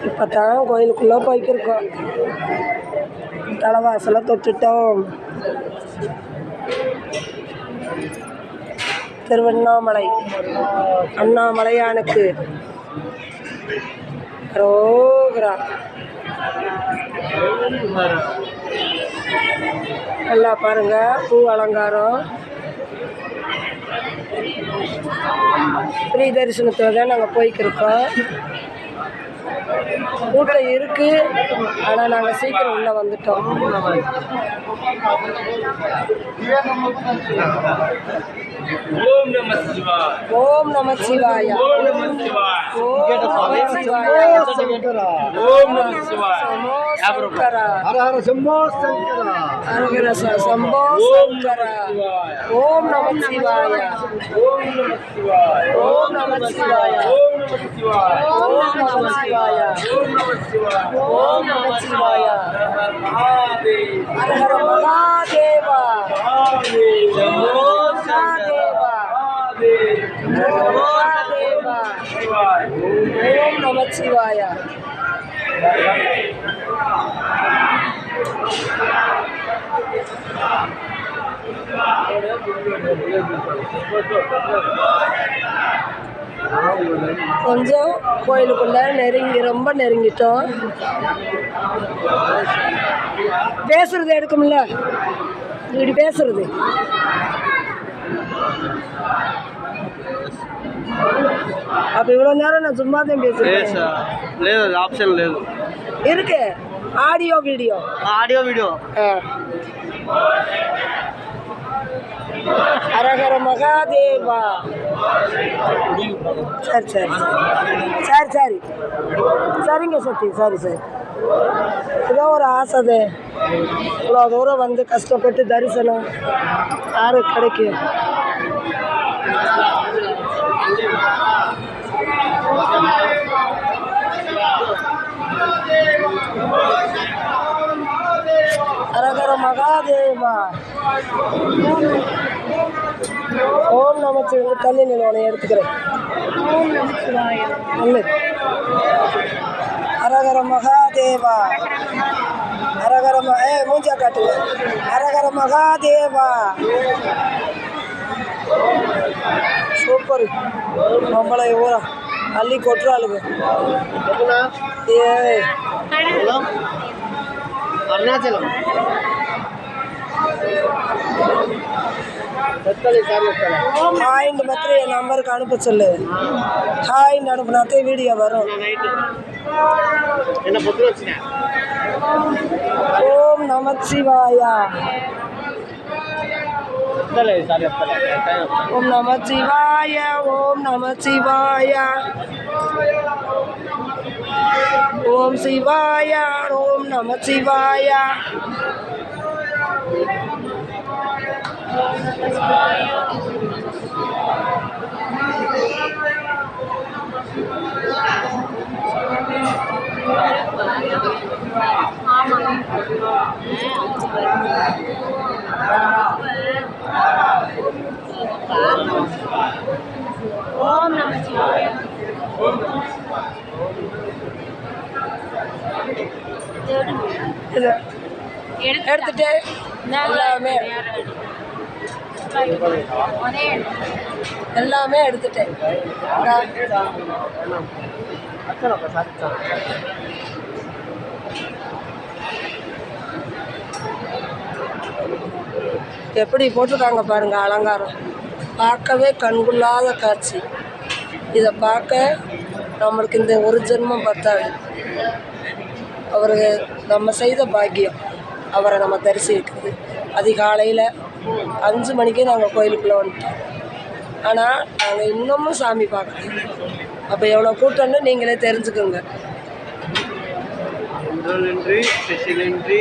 இப்போ தான் கோயிலுக்குள்ளே போய்க்கிருக்கோம். தலைவாசலை தொட்டுட்டோம். திருவண்ணாமலை அண்ணாமலையானுக்கு ரோகரா. நல்லா பாருங்க, பூ அலங்காரம். ஃப்ரீ தரிசனத்தில் தான் நாங்கள் போய்க்கிருக்கோம். கூட்டம் இருக்கு, ஆனால் நாங்கள் சீக்கிரம் உள்ள வந்துட்டோம். ஓம் நம சிவாய. ஓம் நம சிவாய. ஓம் நம சிவாய. ஓம் நம சிவாய. ஓம் நம சிவாய. சங்கர ஹர ஹர சம்போ சங்கர. ஹர சம்போ சங்கர. ஓம் நம சிவாய. ஓம் நம சிவாய. ஓம் நம சிவாய. ஓம் நம சிவாய. ஓம் நம சிவாய. ஓம் நம சிவாய. ஓம் நம சிவாய. மகாதேவ. ஹர ஹர மகாதேவா. மகாதேவ. மகாதேவா. மகாதேவா. சிவாய. ஓம் நம சிவாய. கொஞ்சம் கோயிலுக்குள்ள ரொம்ப நெருங்கிட்டோம். பேசுறது எடுக்கும்ல, இப்படி பேசுறது. அப்ப இவ்வளவு நேரம் நான் சும்மா தான் பேசுறேன். ஆப்ஷன் లేదు. இருக்கு ஆடியோ வீடியோ. ஹரஹர மகாதேவா. சரி சரி சரி சரி சரிங்க சத்தி. சரி சரி, ஏதோ ஒரு ஆசை. இவ்வளோ தூரம் வந்து கஷ்டப்பட்டு தரிசனம் யாருக்கு கிடைக்கும்? ஹரஹர மகாதேவா. ஓம் நம சிவாய. தள்ளி நிலவனை எடுத்துக்கிறேன். ஹரஹர மகாதேவா. ஹரஹர மூஞ்சா காட்டுங்க. ஹரஹர மகாதேவா. சூப்பர். நம்மளை ஊரா அள்ளி கொட்டுறாளுங்க. ஏ அருணாச்சலம். ஹாய்ன்னு மாத்திரம் என் நம்பருக்கு அனுப்ப சொல்லு. ஹாய்ன்னு அனுப்புனாத்தே வீடியோ வரும். என்ன பொத்து வச்சுங்க. ஓம் நம சிவாயா. ஓம் நம சிவாய. ஓம் நம சிவாய. ஓம் சிவாய. ஓம் நம சிவாய. ஓம் நம சிவாய. எடுத்துட்டு எல்லாமே எடுத்துட்டேன். எப்படி போட்டிருக்காங்க பாருங்க அலங்காரம். பார்க்கவே கண்குள்ளாத காட்சி. இதை பார்க்க நம்மளுக்கு இந்த ஒரு ஜென்மம் பத்தாது. அவருக்கு நம்ம செய்த பாக்கியம் அவரை நம்ம தரிசிக்கிறது. அதிகாலையில் 5 மணிக்கே நாங்கள் கோயிலுக்குள்ளே வந்துட்டோம். ஆனால் நாங்கள் இன்னமும் சாமி பார்க்கல. அப்போ எவ்வளோ கூட்டம்னு நீங்களே தெரிஞ்சுக்கோங்க. நன்றி, நன்றி.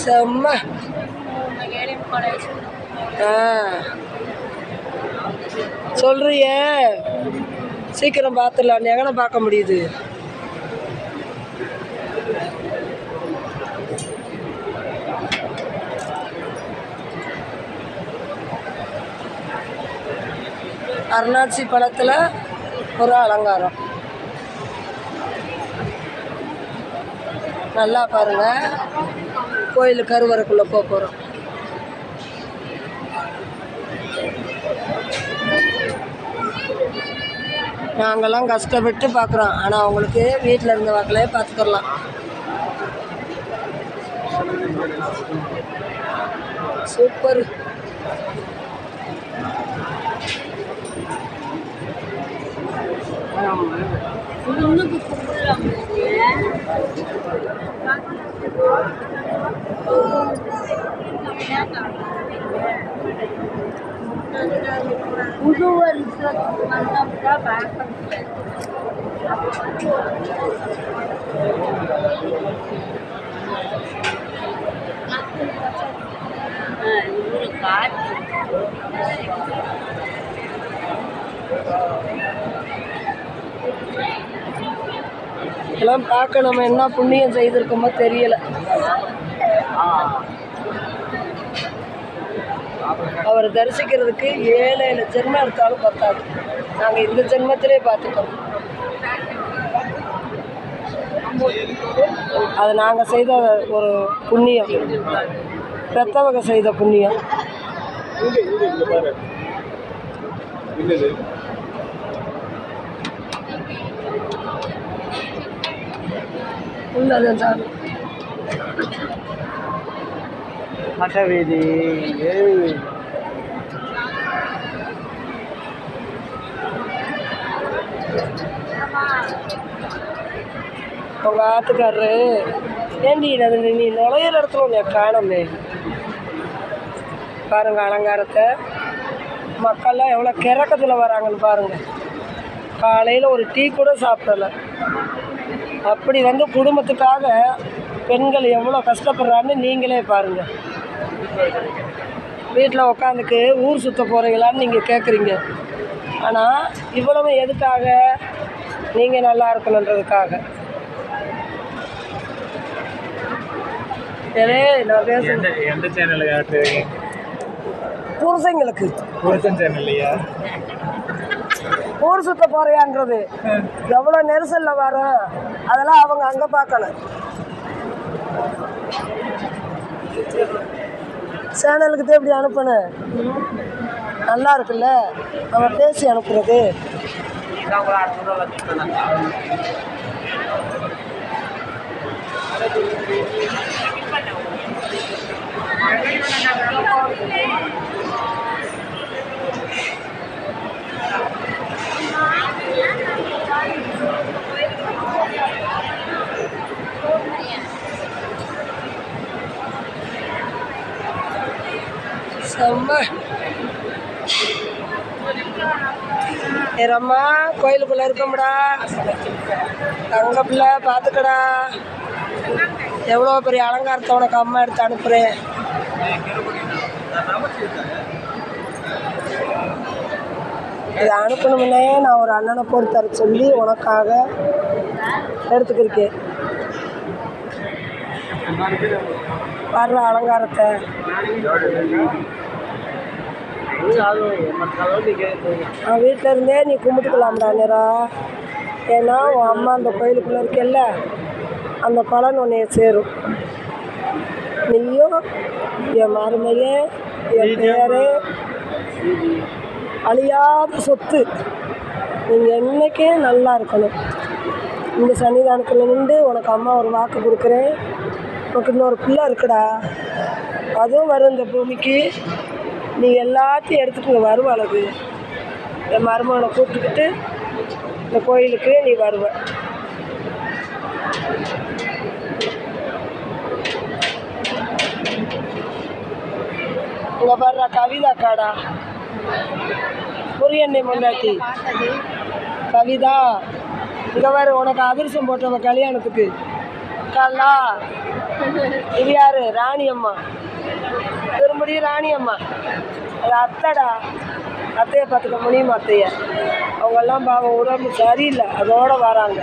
செம்ம. சொல்றிய சீக்கிரம் பார்த்துடலாம். எங்கன பார்க்க முடியுது? அருணாச்சி பழத்தில் ஒரு அலங்காரம். நல்லா பாருங்கள். கோயில் கருவறைக்குள்ளே போக போகிறோம். நாங்கள்லாம் கஷ்டப்பட்டு பார்க்குறோம். ஆனால் அவங்களுக்கு வீட்டில் இருந்த வாக்கிலே பார்த்துக்கலாம். சூப்பர். புது வருஷத்துக்கு வந்தோம்னா பார்க்க இவரு காற்று இதெல்லாம் பார்க்க நம்ம என்ன புண்ணியம் செய்திருக்கோமோ தெரியல. அவரை தரிசிக்கிறதுக்கு 7 ஜென்மம் எடுத்தாலும் பத்தாது. நாங்கள் இந்த ஜென்மத்திலே பார்த்துட்டோம். அது நாங்கள் செய்த ஒரு புண்ணியம், பெத்தவங்க செய்த புண்ணியம். உள்ளதான் சாமி. மட்டவீதி உங்க ஆத்துக்காரரு ஏண்டி அது நீ நுழையிற இடத்துல உன்னை காணமே. பாருங்க அலங்காரத்தை. மக்கள்லாம் எவ்வளோ கிறக்கத்தில் வராங்கன்னு பாருங்க. காலையில் ஒரு டீ கூட சாப்பிடலை. அப்படி வந்து குடும்பத்துக்காக பெண்கள் எவ்வளோ கஷ்டப்படுறான்னு நீங்களே பாருங்கள். வீட்டில் உக்காந்துக்கு ஊர் சுற்ற போகிறீங்களான்னு நீங்கள் கேட்குறீங்க. ஆனால் இவ்வளவு எதுக்காக? நீங்கள் நல்லா இருக்கணுன்றதுக்காக. நான் பேசுகிறேன் எந்த சேனல் காட்டுறீங்க? புருஷங்களுக்கு. புருஷன் சேனல்லையா? ஊர் சுற்ற போறியான்றது எவ்வளோ நெரிசலில் வரும், அதெல்லாம் அவங்க அங்கே பார்க்கணும். சேனலுக்கு தான் இப்படி அனுப்பணும். நல்லா இருக்குல்ல நம்ம பேசி அனுப்புறது. செம்ம. ரம்மா கோயிலுக்குள்ளே இருக்கோம்டா. தங்க பிள்ளை பார்த்துக்கடா. எவ்வளோ பெரிய அலங்காரத்தை உனக்கு அம்மா எடுத்து அனுப்புகிறேன். இதை அனுப்பணும்னே நான் ஒரு அண்ணனை போட்டு தர சொல்லி உனக்காக எடுத்துக்கிருக்கேன். வர்ற அலங்காரத்தை வீட்டில் இருந்தே நீ கும்பிட்டுக்கலாம்டா நேரா. ஏன்னா உன் அம்மா அந்த கோயிலுக்குள்ளே இருக்கல்ல, அந்த பலன் உன்னைய சேரும். நீயும் என் மருமையே என் பேரே அழியாத சொத்து. நீங்கள் என்றைக்கே நல்லா இருக்கணும். இந்த சன்னிதானத்தில் நின்று உனக்கு அம்மா ஒரு வாக்கு கொடுக்குறேன். உனக்கு இன்னொரு பிள்ளை இருக்குடா, அதுவும் வரும் இந்த பூமிக்கு. நீ எல்லாத்தையும் எடுத்துகிட்டு இங்கே வருவாளுக்கு. என் மருமகனை கூப்பிட்டுக்கிட்டு இந்த கோயிலுக்கு நீ வருவ. இங்கே பாடுறா கவிதா காடா, புரியண்ணே முன்னாடி கவிதா. இங்கே வர உனக்கு அதிர்ஷ்டம் போட்டவ கல்யாணத்துக்கு கல்லா. இது யாரு? ராணி அம்மா. திரும்படியும் ராணி அம்மா. அது அத்தைடா. அத்தையை பார்த்துக்க முடியுமா? அத்தைய அவங்கெல்லாம் பாவம் உடம்பு சரியில்லை, அதோடு வராங்க.